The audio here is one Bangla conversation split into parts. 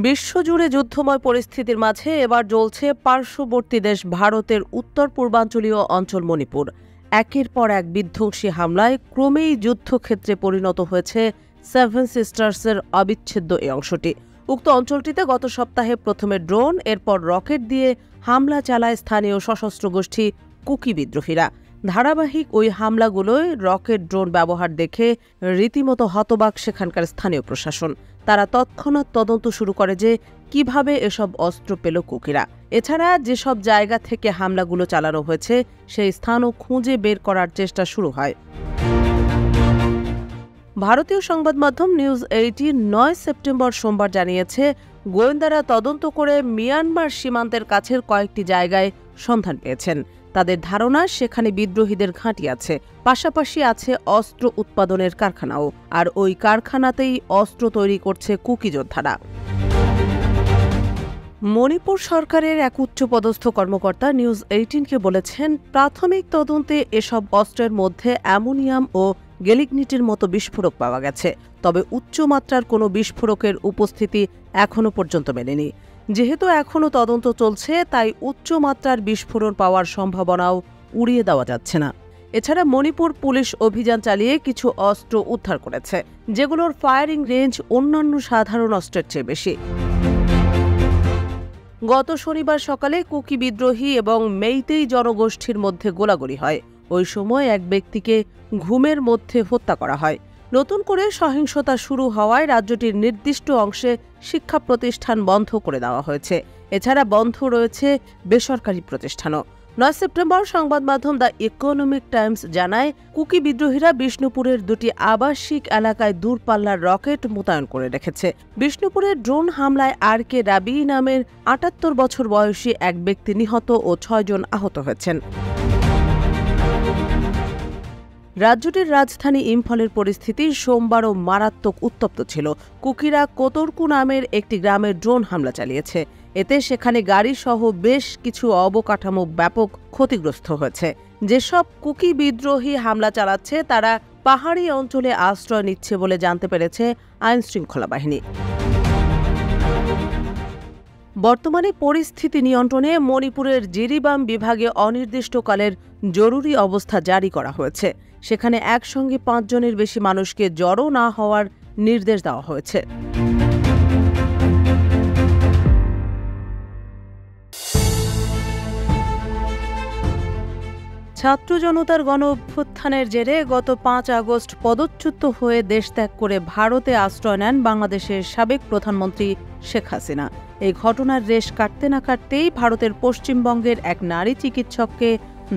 বিশ্বজুড়ে যুদ্ধময় পরিস্থিতির মাঝে এবার জ্বলছে পার্শ্ববর্তী দেশ ভারতের উত্তর পূর্বাঞ্চলীয় অঞ্চল মণিপুর। একের পর এক বিধ্বংসী হামলায় ক্রমেই যুদ্ধক্ষেত্রে পরিণত হয়েছে সেভেন সিস্টার্সের অবিচ্ছেদ্য এই অংশটি। উক্ত অঞ্চলটিতে গত সপ্তাহে প্রথমে ড্রোন, এরপর রকেট দিয়ে হামলা চালায় স্থানীয় সশস্ত্র গোষ্ঠী কুকি বিদ্রোহীরা। ধারাবাহিক ওই হামলাগুলোয় রকেট ড্রোন ব্যবহার দেখে রীতিমতো হতবাক সেখানকার স্থানীয় প্রশাসন। তারা তৎক্ষণাৎ তদন্ত শুরু করে যে কিভাবে এসব অস্ত্র পেল কুকিরা। এছাড়া যেসব জায়গা থেকে হামলাগুলো চালানো হয়েছে সেই স্থানও খুঁজে বের করার চেষ্টা শুরু হয়। ভারতীয় সংবাদ মাধ্যম নিউজ 18 9 সেপ্টেম্বর সোমবার জানিয়েছে, গোয়েন্দারা তদন্ত করে মিয়ানমার সীমান্তের কাছের কয়েকটি জায়গায় সন্ধান পেয়েছেন। তাদের ধারণা সেখানে বিদ্রোহীদের ঘাঁটি আছে, পাশাপাশি আছে অস্ত্র উৎপাদনের কারখানাও, আর ওই কারখানাতেই অস্ত্র তৈরি করছে কুকি যোদ্ধারা। মণিপুর সরকারের এক উচ্চপদস্থ কর্মকর্তা নিউজ 18-কে বলেছেন, প্রাথমিক তদন্তে এসব অস্ত্রের মধ্যে অ্যামোনিয়াম ও গেলিগনিটের মতো বিস্ফোরক পাওয়া গেছে, তবে উচ্চমাত্রার কোনো বিস্ফোরকের উপস্থিতি এখনও পর্যন্ত মেলেনি। যেহেতু এখনও তদন্ত চলছে, তাই উচ্চমাত্রার বিস্ফোরণ পাওয়ার সম্ভাবনাও উড়িয়ে দেওয়া যাচ্ছে না। এছাড়া মণিপুর পুলিশ অভিযান চালিয়ে কিছু অস্ত্র উদ্ধার করেছে, যেগুলোর ফায়ারিং রেঞ্জ অন্যান্য সাধারণ অস্ত্রের চেয়ে বেশি। গত শনিবার সকালে কুকি বিদ্রোহী এবং মেইতেই জনগোষ্ঠীর মধ্যে গোলাগুলি হয়। ওই সময় এক ব্যক্তিকে ঘুমের মধ্যে হত্যা করা হয়। নতুন করে সহিংসতা শুরু হওয়ায় রাজ্যটির নির্দিষ্ট অংশে শিক্ষা প্রতিষ্ঠান বন্ধ করে দেওয়া হয়েছে। এছাড়া বন্ধ রয়েছে বেসরকারি প্রতিষ্ঠানও। 9 সেপ্টেম্বর সংবাদ মাধ্যম দ্য ইকোনমিক টাইমস জানায়, কুকি বিদ্রোহীরা বিষ্ণুপুরের দুটি আবাসিক এলাকায় দূরপাল্লার রকেট মোতায়েন করে রেখেছে। বিষ্ণুপুরের ড্রোন হামলায় RK রাবি নামের 78 বছর বয়সী এক ব্যক্তি নিহত ও 6 জন আহত হয়েছেন। রাজ্যটির রাজধানী ইম্ফলের পরিস্থিতি সোমবারও মারাত্মক উত্তপ্ত ছিল। কুকিরা কোতরকু নামের একটি গ্রামে ড্রোন হামলা চালিয়েছে। এতে সেখানে গাড়িসহ বেশ কিছু অবকাঠামো ব্যাপক ক্ষতিগ্রস্ত হয়েছে। যেসব কুকি বিদ্রোহী হামলা চালাচ্ছে তারা পাহাড়ি অঞ্চলে আশ্রয় নিচ্ছে বলে জানতে পেরেছে আইনশৃঙ্খলা বাহিনী। বর্তমানে পরিস্থিতি নিয়ন্ত্রণে মণিপুরের জিরিবাম বিভাগে অনির্দিষ্টকালের জরুরি অবস্থা জারি করা হয়েছে। সেখানে একসঙ্গে 5 জনের বেশি মানুষকে জড়ো না হওয়ার নির্দেশ দেওয়া হয়েছে। ছাত্র জনতার গণ অভ্যুত্থানের জেরে গত 5 আগস্ট পদচ্যুত হয়ে দেশ ত্যাগ করে ভারতে আশ্রয় নেন বাংলাদেশের সাবেক প্রধানমন্ত্রী শেখ হাসিনা। এই ঘটনার রেশ কাটতে না কাটতেই ভারতের পশ্চিমবঙ্গের এক নারী চিকিৎসককে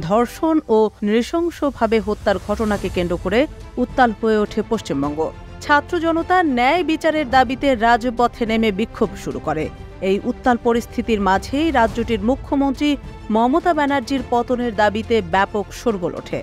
ধর্ষণ ও নৃশংসভাবে হত্যার ঘটনাকে কেন্দ্র করে উত্তাল হয়ে ওঠে পশ্চিমবঙ্গ। ছাত্র জনতা ন্যায় বিচারের দাবিতে রাজপথে নেমে বিক্ষোভ শুরু করে। এই উত্তাল পরিস্থিতির মাঝেই রাজ্যটির মুখ্যমন্ত্রী মমতা ব্যানার্জির পতনের দাবিতে ব্যাপক শোরগোল ওঠে।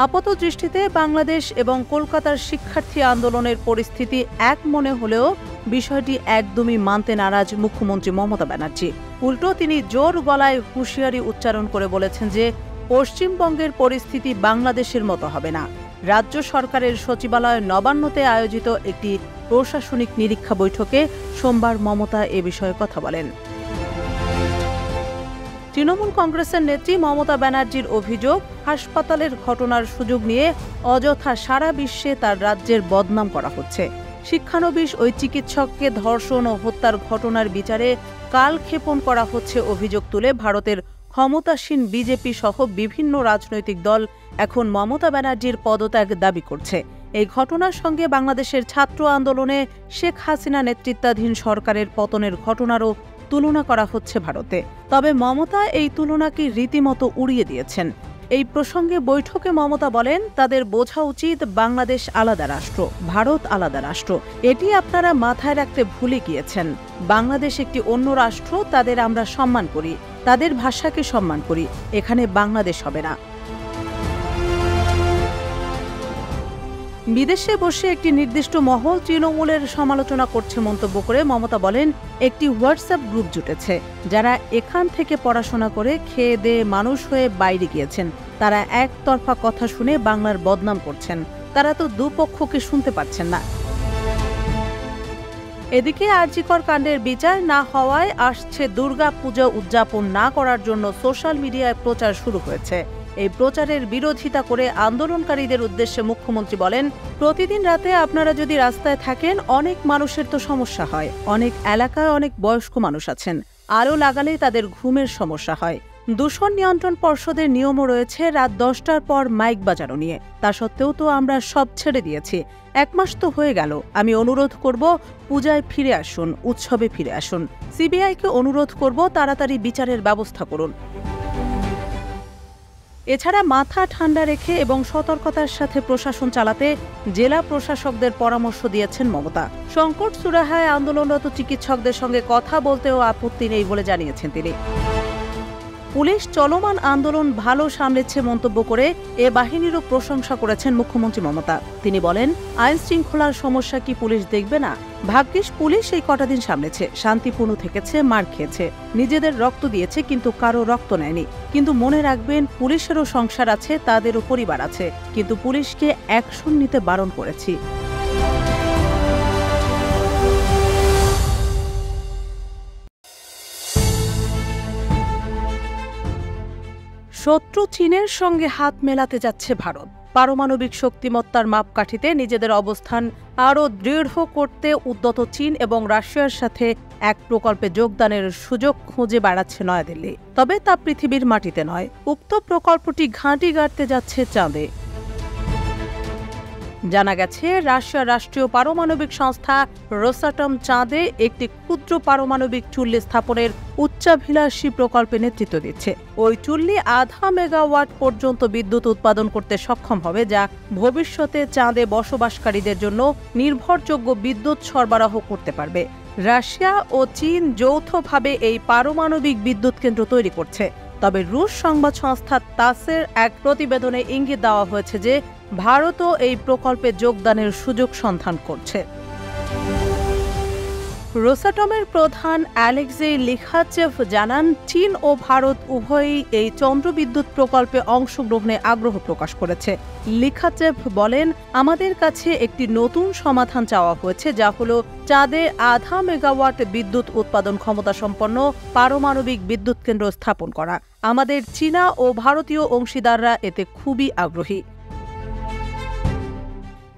আপাত দৃষ্টিতে বাংলাদেশ এবং কলকাতার শিক্ষার্থী আন্দোলনের পরিস্থিতি এক মনে হলেও বিষয়টি একদমই মানতে নারাজ মুখ্যমন্ত্রী মমতা ব্যানার্জি। উল্টো তিনি জোর গলায় হুঁশিয়ারি উচ্চারণ করে বলেছেন যে পশ্চিমবঙ্গের পরিস্থিতি বাংলাদেশের মতো হবে না। রাজ্য সরকারের সচিবালয় নবান্নতে আয়োজিত একটি প্রশাসনিক নিরীক্ষা বৈঠকে সোমবার মমতা এ বিষয়ে কথা বলেন। তৃণমূল কংগ্রেসের নেত্রী মমতা ব্যানার্জির অভিযোগ, হাসপাতালের ঘটনার সুযোগ নিয়ে অযথা সারা বিশ্বে তার রাজ্যের বদনাম করা হচ্ছে। শিক্ষানবিশ ওই চিকিৎসককে ধর্ষণ ও হত্যার ঘটনার বিচারে কালক্ষেপণ করা হচ্ছে অভিযোগ তুলে ভারতের ক্ষমতাসীন বিজেপি সহ বিভিন্ন রাজনৈতিক দল এখন মমতা ব্যানার্জির পদত্যাগ দাবি করছে। এই ঘটনার সঙ্গে বাংলাদেশের ছাত্র আন্দোলনে শেখ হাসিনা নেতৃত্বাধীন সরকারের পতনের ঘটনারও তুলনা করা হচ্ছে ভারতে। তবে মমতা এই তুলনাকে রীতিমতো উড়িয়ে দিয়েছেন। এই প্রসঙ্গে বৈঠকে মমতা বলেন, তাদের বোঝা উচিত বাংলাদেশ আলাদা রাষ্ট্র, ভারত আলাদা রাষ্ট্র। এটি আপনারা মাথায় রাখতে ভুলে গিয়েছেন। বাংলাদেশ একটি অন্য রাষ্ট্র, তাদের আমরা সম্মান করি, তাদের ভাষাকে সম্মান করি। এখানে বাংলাদেশ হবে না। বিদেশে বসে একটি নির্দিষ্ট মহল তৃণমূলের সমালোচনা করছে মন্তব্য করে মমতা বলেন, একটি হোয়াটসঅ্যাপ গ্রুপ জুটেছে, যারা এখান থেকে পড়াশোনা করে খেয়ে দেয়ে মানুষ হয়ে বাইরে গিয়েছেন। তারা একতরফা কথা শুনে বাংলার বদনাম করছেন। তারা তো দুপক্ষকে শুনতে পাচ্ছেন না। এদিকে আরজিকর কাণ্ডের বিচার না হওয়ায় আসছে দুর্গাপূজা উদযাপন না করার জন্য সোশ্যাল মিডিয়ায় প্রচার শুরু হয়েছে। এই প্রচারের বিরোধিতা করে আন্দোলনকারীদের উদ্দেশ্যে মুখ্যমন্ত্রী বলেন, প্রতিদিন রাতে আপনারা যদি রাস্তায় থাকেন, অনেক মানুষের তো সমস্যা হয়। অনেক এলাকায় অনেক বয়স্ক মানুষ আছেন, আলো লাগালেই তাদের ঘুমের সমস্যা হয়। দূষণ নিয়ন্ত্রণ পর্ষদের নিয়মও রয়েছে রাত 10টার পর মাইক বাজানো নিয়ে। তা সত্ত্বেও তো আমরা সব ছেড়ে দিয়েছি। 1 মাস তো হয়ে গেল। আমি অনুরোধ করব, পূজায় ফিরে আসুন, উৎসবে ফিরে আসুন। সিবিআইকে অনুরোধ করব, তাড়াতাড়ি বিচারের ব্যবস্থা করুন। এছাড়া মাথা ঠান্ডা রেখে এবং সতর্কতার সাথে প্রশাসন চালাতে জেলা প্রশাসকদের পরামর্শ দিয়েছেন মমতা। সংকট সুরাহায় আন্দোলনরত চিকিৎসকদের সঙ্গে কথা বলতেও আপত্তি নেই বলে জানিয়েছেন তিনি। পুলিশ চলমান আন্দোলন ভালো সামলেছে মন্তব্য করে এ বাহিনীরও প্রশংসা করেছেন মুখ্যমন্ত্রী মমতা। তিনি বলেন, আইন শৃঙ্খলার সমস্যা কি পুলিশ দেখবে না? ভাগ্যিস পুলিশ এই কটা দিন সামলেছে, শান্তিপূর্ণ থেকেছে, মার খেয়েছে, নিজেদের রক্ত দিয়েছে, কিন্তু কারো রক্ত নেয়নি। কিন্তু মনে রাখবেন, পুলিশেরও সংসার আছে, তাদেরও পরিবার আছে, কিন্তু পুলিশকে অ্যাকশন নিতে বারণ করেছি। শত্রু চীনের সঙ্গে হাত মেলাতে যাচ্ছে ভারত। পারমাণবিক শক্তিমত্তার মাপকাঠিতে নিজেদের অবস্থান আরও দৃঢ় করতে উদ্যত চীন এবং রাশিয়ার সাথে এক প্রকল্পে যোগদানের সুযোগ খুঁজে বেড়াচ্ছে নয়াদিল্লি। তবে তা পৃথিবীর মাটিতে নয়। উক্ত প্রকল্পটি ঘাঁটি গাড়তে যাচ্ছে চাঁদে। জানা গেছে, রাশিয়ার রাষ্ট্রীয় পারমাণবিক সংস্থা রোসাটম চাঁদে একটি ক্ষুদ্র পারমাণবিক চুল্লি স্থাপনের উচ্চাভিলাষী প্রকল্পে নেতৃত্ব দিচ্ছে। ওই চুল্লি 0.5 মেগাওয়াট পর্যন্ত বিদ্যুৎ উৎপাদন করতে সক্ষম হবে, যা ভবিষ্যতে চাঁদে বসবাসকারীদের জন্য নির্ভরযোগ্য বিদ্যুৎ সরবরাহ করতে পারবে। রাশিয়া ও চীন যৌথভাবে এই পারমাণবিক বিদ্যুৎ কেন্দ্র তৈরি করছে। তবে রুশ সংবাদ সংস্থা তাসের এক প্রতিবেদনে ইঙ্গিত দেওয়া হয়েছে যে ভারতও এই প্রকল্পে যোগদানের সুযোগ সন্ধান করছে। রোসাটমের প্রধান অ্যালেক্সেই লিখাচেভ জানান, চীন ও ভারত উভয়ই এই চন্দ্রবিদ্যুৎ প্রকল্পে অংশগ্রহণে আগ্রহ প্রকাশ করেছে। লিখাচেভ বলেন, আমাদের কাছে একটি নতুন সমাধান চাওয়া হয়েছে, যা হল চাঁদে 0.5 মেগাওয়াট বিদ্যুৎ উৎপাদন ক্ষমতা সম্পন্ন পারমাণবিক বিদ্যুৎ কেন্দ্র স্থাপন করা। আমাদের চীনা ও ভারতীয় অংশীদাররা এতে খুবই আগ্রহী।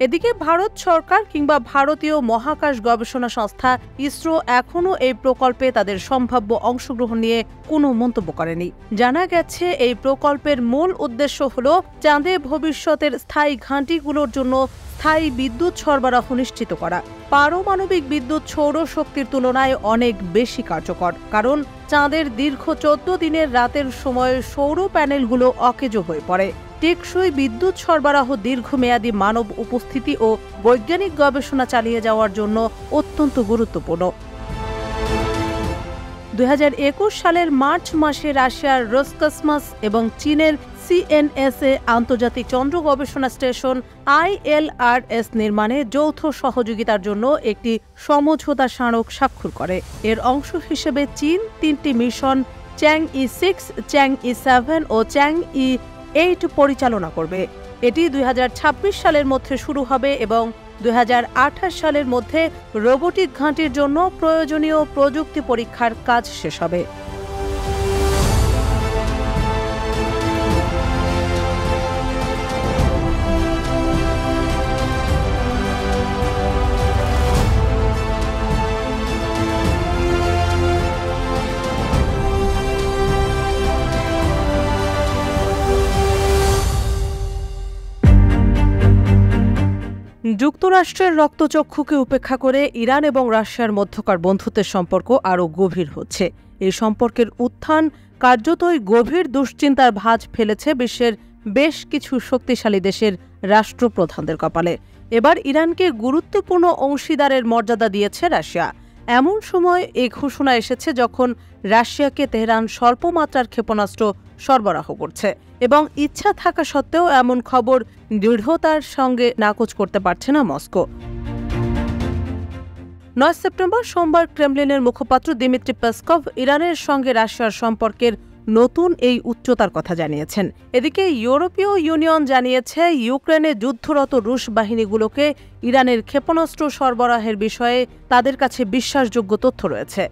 এদিকে ভারত সরকার কিংবা ভারতীয় মহাকাশ গবেষণা সংস্থা ইসরো এখনও এই প্রকল্পে তাদের সম্ভাব্য অংশগ্রহণ নিয়ে কোনো মন্তব্য করেনি। জানা গেছে, এই প্রকল্পের মূল উদ্দেশ্য হল চাঁদে ভবিষ্যতের স্থায়ী ঘাঁটিগুলোর জন্য স্থায়ী বিদ্যুৎ সরবরাহ নিশ্চিত করা। পারমাণবিক বিদ্যুৎ সৌরশক্তির তুলনায় অনেক বেশি কার্যকর, কারণ চাঁদের দীর্ঘ 14 দিনের রাতের সময় সৌর প্যানেলগুলো অকেজো হয়ে পড়ে। টেকসই বিদ্যুৎ সরবরাহ দীর্ঘমেয়াদী মানব উপস্থিতি ও বৈজ্ঞানিক গবেষণা চালিয়ে যাওয়ার জন্য অত্যন্ত গুরুত্বপূর্ণ। 2021 সালের মার্চ মাসে রাশিয়ার রসকসমস এবং চীনের সিএনএসএ আন্তর্জাতিক চন্দ্র গবেষণা স্টেশন ILRS নির্মাণে যৌথ সহযোগিতার জন্য একটি সমঝোতা স্মারক স্বাক্ষর করে। এর অংশ হিসেবে চীন 3টি মিশন চ্যাংই-6, চ্যাংই-7 ও চ্যাংই-8 পরিচালনা করবে। এটি 2026 সালের মধ্যে শুরু হবে এবং 2028 সালের মধ্যে রোবোটিক ঘাঁটির জন্য প্রয়োজনীয় প্রযুক্তি পরীক্ষার কাজ শেষ হবে। যুক্তরাষ্ট্রের রক্তচক্ষুকে উপেক্ষা করে ইরান এবং রাশিয়ার মধ্যকার বন্ধুত্বের সম্পর্ক আরও গভীর হচ্ছে। এই সম্পর্কের উত্থান কার্যতই গভীর দুশ্চিন্তার ভাঁজ ফেলেছে বিশ্বের বেশ কিছু শক্তিশালী দেশের রাষ্ট্রপ্রধানদের কপালে। এবার ইরানকে গুরুত্বপূর্ণ অংশীদারের মর্যাদা দিয়েছে রাশিয়া। এমন সময় এই ঘোষণা এসেছে যখন রাশিয়াকে তেহরান স্বল্পমাত্রার ক্ষেপণাস্ত্র সরবরাহ করছে এবং ইচ্ছা থাকা সত্ত্বেও এমন খবর দৃঢ়তার সঙ্গে নাকচ করতে পারছে না মস্কো। 9 সেপ্টেম্বর সোমবার ক্রেমলিনের মুখপাত্র দিমিত্রি পেসকভ ইরানের সঙ্গে রাশিয়ার সম্পর্কের নতুন এই উচ্চতার কথা জানিয়েছেন। এদিকে ইউরোপীয় ইউনিয়ন জানিয়েছে ইউক্রেনে যুদ্ধরত রুশ বাহিনীগুলোকে ইরানের ক্ষেপণাস্ত্র সরবরাহের বিষয়ে তাদের কাছে বিশ্বাসযোগ্য তথ্য রয়েছে।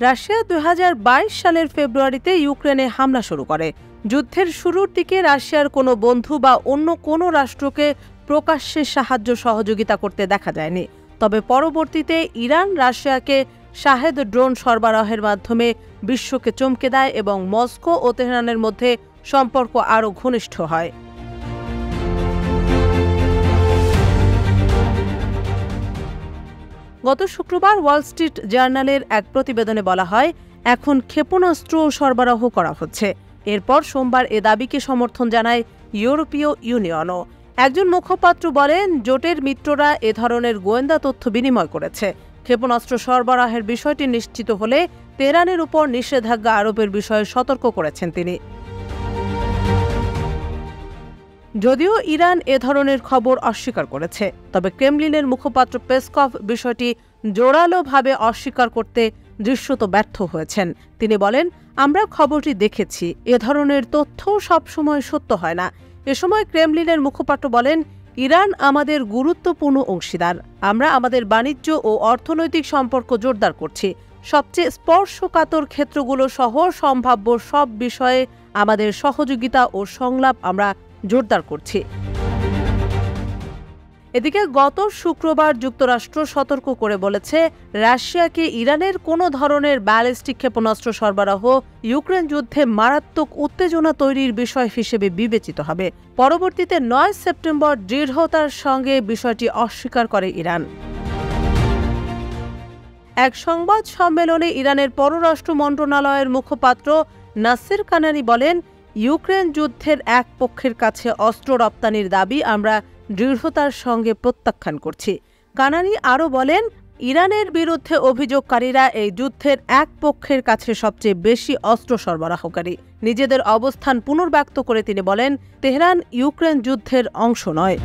রাশিয়া 2022 সালের ফেব্রুয়ারিতে ইউক্রেনে হামলা শুরু করে। যুদ্ধের শুরুর দিকে রাশিয়ার কোনো বন্ধু বা অন্য কোনো রাষ্ট্রকে প্রকাশ্যে সাহায্য সহযোগিতা করতে দেখা যায়নি। তবে পরবর্তীতে ইরান রাশিয়াকে শাহেদ ড্রোন সরবরাহের মাধ্যমে বিশ্বকে চমকে দেয় এবং মস্কো ও তেহরানের মধ্যে সম্পর্ক আরও ঘনিষ্ঠ হয়। গত শুক্রবার ওয়াল স্ট্রিট জার্নালের এক প্রতিবেদনে বলা হয়, এখন ক্ষেপণাস্ত্র সরবরাহ করা হচ্ছে। এরপর সোমবার এ দাবিকে সমর্থন জানায় ইউরোপীয় ইউনিয়নও। একজন মুখপাত্র বলেন, জোটের মিত্ররা এ ধরনের গোয়েন্দা তথ্য বিনিময় করেছে। ক্ষেপণাস্ত্র সরবরাহের বিষয়টি নিশ্চিত হলে তেহরানের উপর নিষেধাজ্ঞা আরোপের বিষয়ে সতর্ক করেছেন তিনি। যদিও ইরান এ ধরনের খবর অস্বীকার করেছে, তবে ক্রেমলিনের মুখপাত্র পেসকভ বিষয়টি জোরালোভাবে অস্বীকার করতে দৃশ্যত ব্যর্থ হয়েছেন। তিনি বলেন, আমরা খবরটি দেখেছি, এ ধরনের তথ্য সবসময় সত্য হয় না। এ সময় ক্রেমলিনের মুখপাত্র বলেন, ইরান আমাদের গুরুত্বপূর্ণ অংশীদার। আমরা আমাদের বাণিজ্য ও অর্থনৈতিক সম্পর্ক জোরদার করছি। সবচেয়ে স্পর্শকাতর ক্ষেত্রগুলো সহ সম্ভাব্য সব বিষয়ে আমাদের সহযোগিতা ও সংলাপ আমরা জোরদার করছি। এদিকে গত শুক্রবার যুক্তরাষ্ট্র সতর্ক করে বলেছে, রাশিয়াকে ইরানের কোনো ধরনের ব্যালিস্টিক ক্ষেপণাস্ত্র সরবরাহ ইউক্রেন যুদ্ধে মারাত্মক উত্তেজনা তৈরির বিষয় হিসেবে বিবেচিত হবে। পরবর্তীতে 9 সেপ্টেম্বর দৃঢ়তার সঙ্গে বিষয়টি অস্বীকার করে ইরান। এক সংবাদ সম্মেলনে ইরানের পররাষ্ট্র মন্ত্রণালয়ের মুখপাত্র নাসির কানানি বলেন, ইউক্রেন যুদ্ধের এক পক্ষের কাছে অস্ত্র রপ্তানির দাবি আমরা দৃঢ়তার সঙ্গে প্রত্যাখ্যান করছি। কানানি আরও বলেন, ইরানের বিরুদ্ধে অভিযোগকারীরা এই যুদ্ধের এক পক্ষের কাছে সবচেয়ে বেশি অস্ত্র সরবরাহকারী। নিজেদের অবস্থান পুনর্ব্যক্ত করে তিনি বলেন, তেহরান ইউক্রেন যুদ্ধের অংশ নয়।